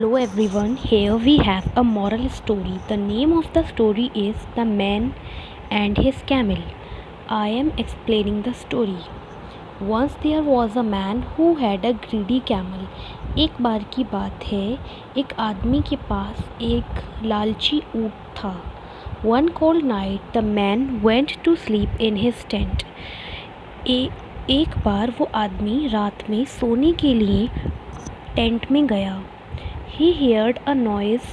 Hello everyone, here we have a moral story. The name of the story is The Man and His Camel. I am explaining the story. Once there was a man who had a greedy camel. एक बार की बात है, एक आदमी के पास एक लालची ऊँट था. One cold night the man went to sleep in his tent. एक बार वो आदमी रात में सोने के लिए टेंट में गया. He heard a noise.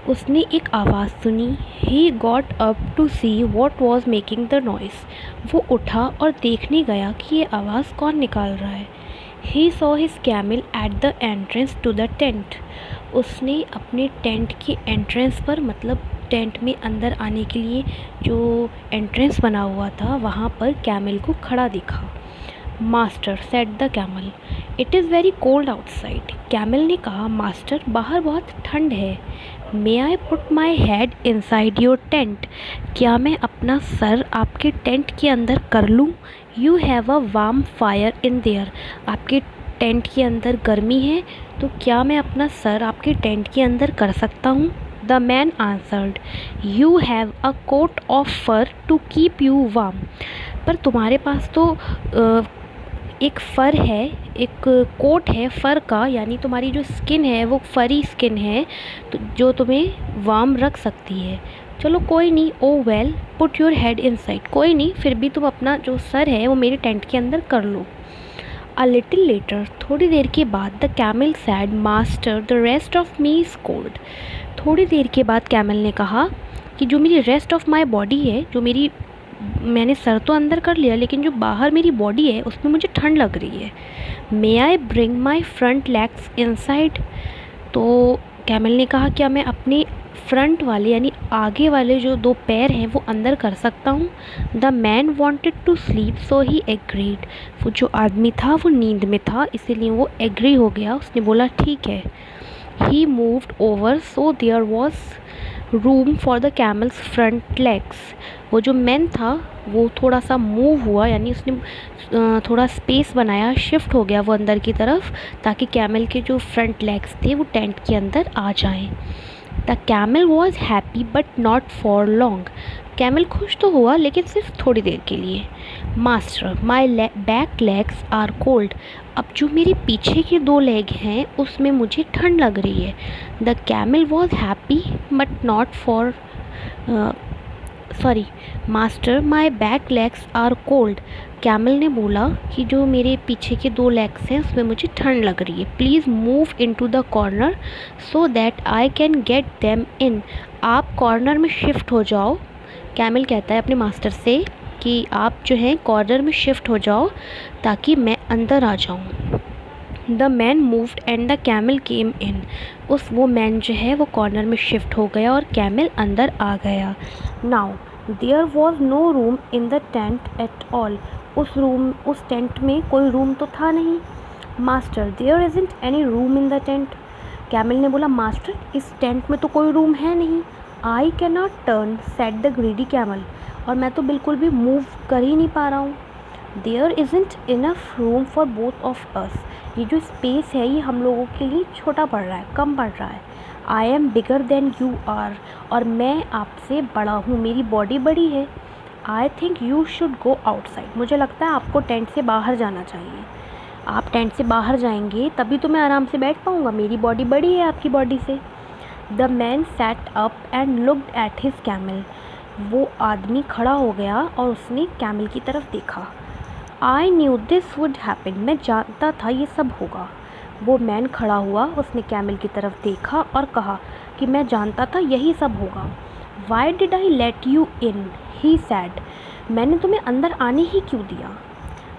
उसने एक आवाज़ सुनी. He got up to see what was making the noise. वो उठा और देखने गया कि ये आवाज़ कौन निकाल रहा है. He saw his camel at the entrance to the tent. उसने अपने टेंट के एंट्रेंस पर, मतलब टेंट में अंदर आने के लिए जो एंट्रेंस बना हुआ था वहाँ पर कैमल को खड़ा देखा. Master said the camel, it is very cold outside. Camel ने कहा, मास्टर बाहर बहुत ठंड है. May I put my head inside your tent, क्या मैं अपना सर आपके टेंट के अंदर कर लूँ. You have a warm fire in their, आपके टेंट के अंदर गर्मी है तो क्या मैं अपना सर आपके टेंट के अंदर कर सकता हूँ. The man answered, you have a coat of fur to keep you warm, पर तुम्हारे पास तो एक फ़र है, एक कोट है फ़र का, यानी तुम्हारी जो स्किन है वो फरी स्किन है तो जो तुम्हें वार्म रख सकती है. चलो कोई नहीं. Oh well put your head inside, कोई नहीं फिर भी तुम अपना जो सर है वो मेरे टेंट के अंदर कर लो. अ लिटिल लेटर, थोड़ी देर के बाद, the camel sad, master the rest of me is cold. थोड़ी देर के बाद कैमल ने कहा कि जो मेरी रेस्ट ऑफ माई बॉडी है, जो मेरी, मैंने सर तो अंदर कर लिया लेकिन जो बाहर मेरी बॉडी है उसमें मुझे ठंड लग रही है. May I bring my front legs inside, तो कैमल ने कहा क्या मैं अपने फ्रंट वाले यानी आगे वाले जो दो पैर हैं वो अंदर कर सकता हूँ. The man wanted to sleep so he agreed, वो जो आदमी था वो नींद में था इसीलिए वो एग्री हो गया, उसने बोला ठीक है. He moved over so there was room for the camel's front legs, वो जो मैन था वो थोड़ा सा मूव हुआ यानी उसने थोड़ा स्पेस बनाया, शिफ्ट हो गया वो अंदर की तरफ ताकि कैमल के जो फ्रंट लेग्स थे वो टेंट के अंदर आ जाएं. The camel was happy but not for long, camel खुश तो हुआ लेकिन सिर्फ थोड़ी देर के लिए. Master my back legs are cold, अब जो मेरे पीछे के दो लेग हैं उसमें मुझे ठंड लग रही है. The camel was happy but not for master my back legs are cold, camel ने बोला कि जो मेरे पीछे के दो लेग्स हैं उसमें मुझे ठंड लग रही है. Please move into the corner so that I can get them in, आप कॉर्नर में शिफ्ट हो जाओ. कैमल कहता है अपने मास्टर से कि आप जो हैं कॉर्नर में शिफ्ट हो जाओ ताकि मैं अंदर आ जाऊँ. The man moved and the camel came in, वो मैन जो है वो कॉर्नर में शिफ्ट हो गया और कैमल अंदर आ गया. Now there was no room in the tent at all, उस टेंट में कोई रूम तो था नहीं. Master there isn't any room in the tent, camel ने बोला मास्टर इस टेंट में तो कोई रूम है नहीं. I can not turn said the greedy camel, और मैं तो बिल्कुल भी मूव कर ही नहीं पा रहा हूँ. There isn't enough room for both of us, ये जो स्पेस है ये हम लोगों के लिए छोटा पड़ रहा है, कम पड़ रहा है. I am bigger than you are, और मैं आपसे बड़ा हूँ, मेरी बॉडी बड़ी है. I think you should go outside, मुझे लगता है आपको टेंट से बाहर जाना चाहिए. आप टेंट से बाहर जाएंगे तभी तो मैं आराम से बैठ पाऊँगा, मेरी बॉडी बड़ी है आपकी बॉडी से. The man sat up and looked at his camel, वो आदमी खड़ा हो गया और उसने कैमल की तरफ देखा. I knew this would happen, मैं जानता था ये सब होगा. वो मैन खड़ा हुआ, उसने कैमल की तरफ देखा और कहा कि मैं जानता था यही सब होगा. Why did I let you in, he sad, मैंने तुम्हें अंदर आने ही क्यों दिया.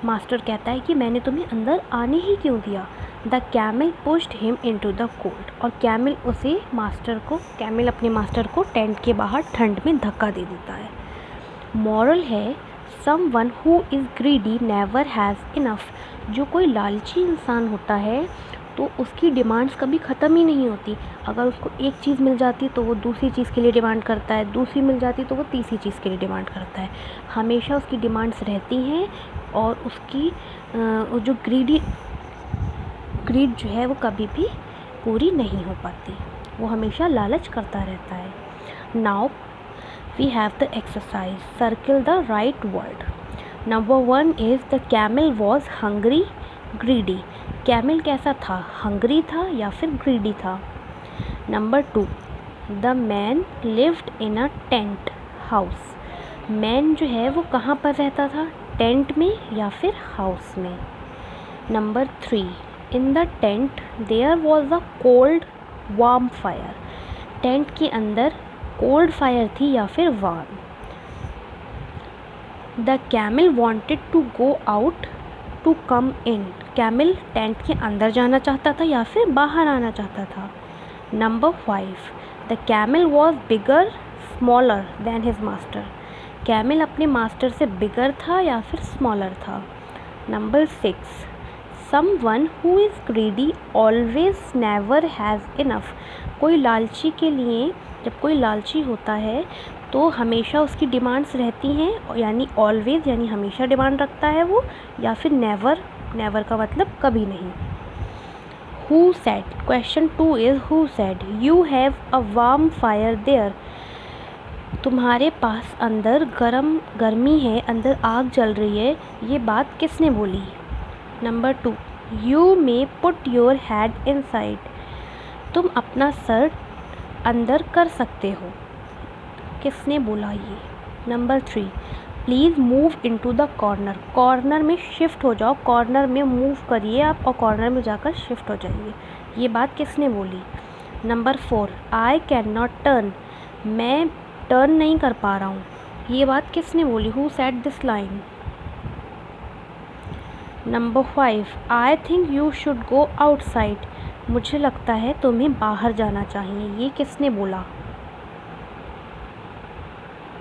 मास्टर कहता है कि मैंने तुम्हें अंदर आने ही क्यों दिया. The camel pushed him into the cold, और कैमल अपने मास्टर को टेंट के बाहर ठंड में धक्का दे देता है. मॉरल है, someone who is greedy never has enough, जो कोई लालची इंसान होता है तो उसकी डिमांड्स कभी ख़त्म ही नहीं होती. अगर उसको एक चीज़ मिल जाती है तो वो दूसरी चीज़ के लिए डिमांड करता है, दूसरी मिल जाती तो वो तीसरी चीज़ के लिए डिमांड करता है. हमेशा उसकी डिमांड्स रहती हैं और उसकी जो ग्रीड जो है वो कभी भी पूरी नहीं हो पाती, वो हमेशा लालच करता रहता है। Now we have the exercise, circle the right word. Number 1 is the camel was hungry greedy. Camel कैसा था, हंग्री था या फिर ग्रीडी था। Number 2, the man lived in a tent house. Man जो है वो कहाँ पर रहता था, टेंट में या फिर हाउस में। Number 3, in the tent there was a cold warm fire. Tent के अंदर कोल्ड फायर थी या फिर warm. The camel wanted to go out to come in. Camel tent के अंदर जाना चाहता था या फिर बाहर आना चाहता था। Number 5, the camel was bigger smaller than his master. Camel अपने मास्टर से बिगर था या फिर स्मॉलर था। Number 6, someone who is greedy always never has enough. कोई लालची के लिए, जब कोई लालची होता है तो हमेशा उसकी डिमांड्स रहती हैं, यानी ऑलवेज यानी हमेशा डिमांड रखता है वो, या फिर नेवर, नेवर का मतलब कभी नहीं। Who said, question 2 is who said you have a warm fire there. तुम्हारे पास अंदर गर्मी है, अंदर आग जल रही है, ये बात किसने बोली। Number 2, you may put your head inside. तुम अपना सर अंदर कर सकते हो, किसने बोला ये। Number 3, please move into the corner. Corner में शिफ्ट हो जाओ, कॉर्नर में मूव करिए आप और कॉर्नर में जाकर शिफ्ट हो जाइए, ये बात किसने बोली। Number 4, I can not turn. मैं टर्न नहीं कर पा रहा हूँ, ये बात किसने बोली, who said this line. Number 5, I think you should go outside. मुझे लगता है तुम्हें बाहर जाना चाहिए, ये किसने बोला।